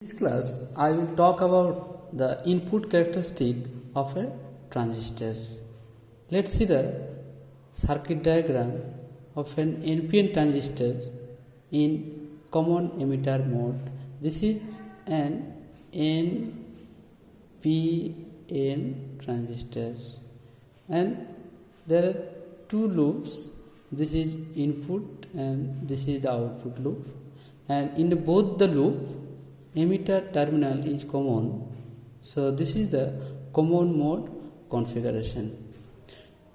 In this class, I will talk about the input characteristic of a transistor. Let's see the circuit diagram of an NPN transistor in common emitter mode. This is an NPN transistor, and there are two loops. This is input and this is the output loop, and in both the loop emitter terminal is common, so this is the common mode configuration.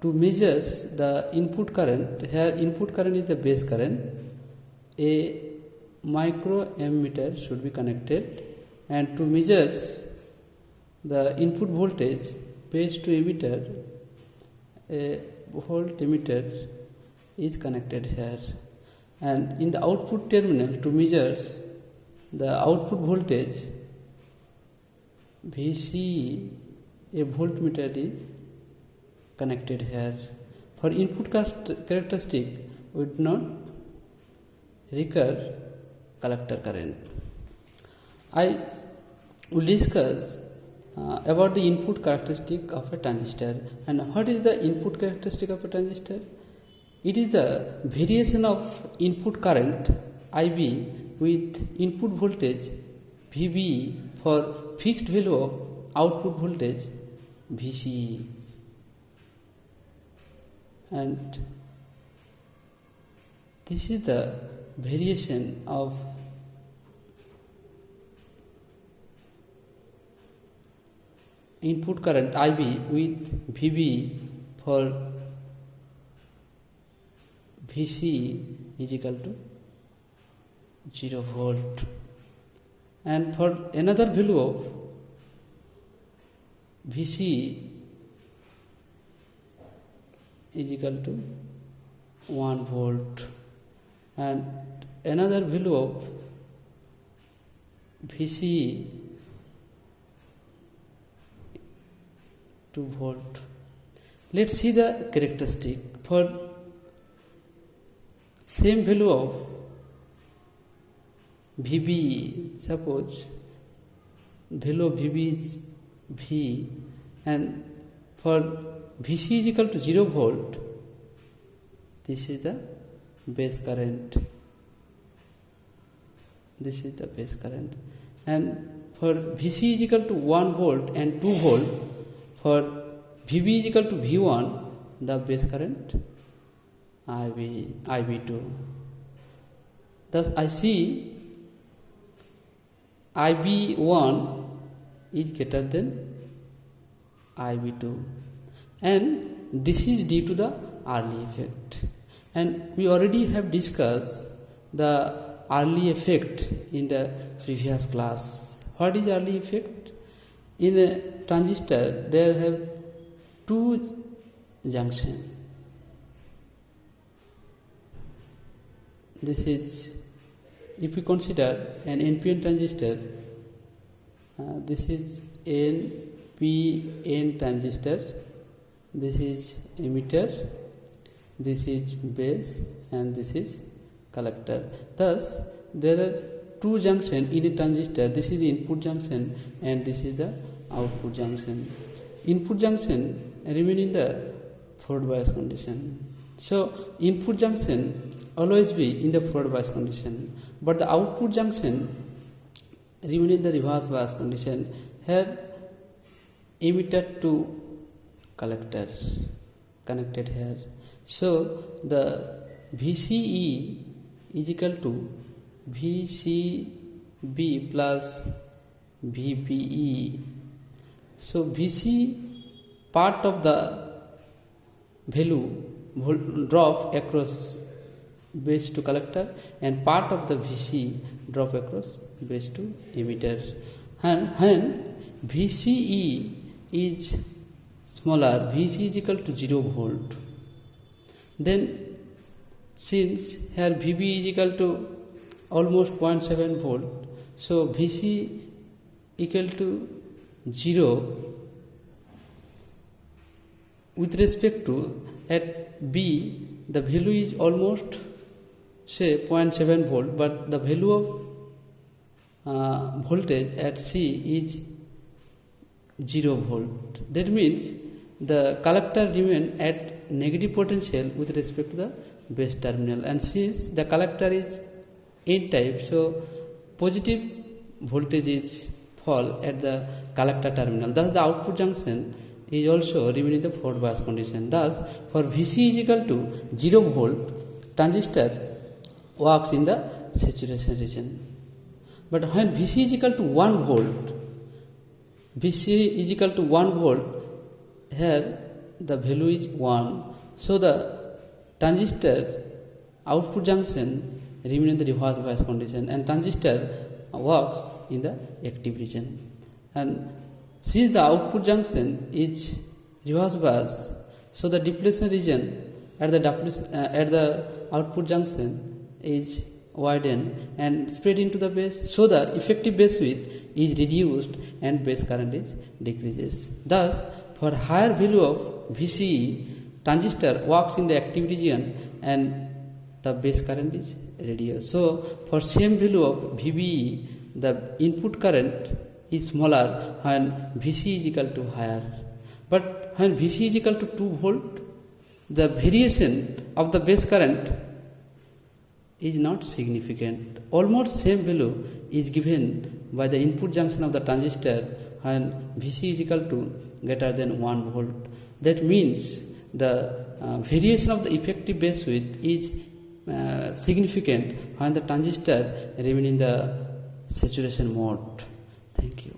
To measure the input current, here input current is the base current, a micro ammeter should be connected, and to measure the input voltage base to emitter, a voltmeter is connected here, and in the output terminal to measure the output voltage VC, a voltmeter is connected here. For input characteristic, we do not require collector current. I will discuss about the input characteristic of a transistor. And what is the input characteristic of a transistor? It is the variation of input current IB with input voltage VB for fixed value of output voltage VC, and this is the variation of input current IB with VB for VC is equal to 0 volt, and for another value of VC is equal to 1 volt, and another value of VC 2 volt. Let's see the characteristic. For same value of VB, suppose value of VB is V, and for VC is equal to 0 volt, this is the base current. This is the base current, and for VC is equal to 1 volt and 2 volt, for VB is equal to V1, the base current IB2. Thus I see IB1 is greater than IB2, and this is due to the early effect, and we already have discussed the early effect in the previous class. What is early effect? In a transistor there have two junctions. This is, if we consider an NPN transistor, this is NPN transistor, this is emitter, this is base, and this is collector. Thus, there are two junctions in a transistor. This is the input junction and this is the output junction. Input junction remain in the forward bias condition. So, input junction always be in the forward bias condition, but the output junction remain in the reverse bias condition. Here emitter to collector connected here. So the VCE is equal to VCB plus VBE. So VC part of the value drop across base to collector, and part of the VC drop across base to emitter. And when VCE is smaller, VC is equal to 0 volt, then since here VB is equal to almost 0.7 volt, so VC equal to 0 with respect to at B, the value is almost say 0.7 volt, but the value of voltage at C is 0 volt. That means the collector remain at negative potential with respect to the base terminal, and since the collector is N type, so positive voltage is fall at the collector terminal. Thus the output junction is also remain in the forward bias condition. Thus for Vc is equal to 0 volt, transistor works in the saturation region. But when Vc is equal to 1 volt, Vc is equal to 1 volt, here the value is 1. So the transistor output junction remain in the reverse bias condition, and transistor works in the active region. And since the output junction is reverse bias, so the depletion region at the output junction is widened and spread into the base, so the effective base width is reduced and base current is decreases. Thus for higher value of VCE, transistor works in the active region and the base current is reduced. So for same value of VBE, the input current is smaller when VC is equal to higher. But when VC is equal to 2 volt, the variation of the base current is not significant. Almost same value is given by the input junction of the transistor when VC is equal to greater than 1 volt. That means the variation of the effective base width is significant when the transistor remain in the saturation mode. Thank you.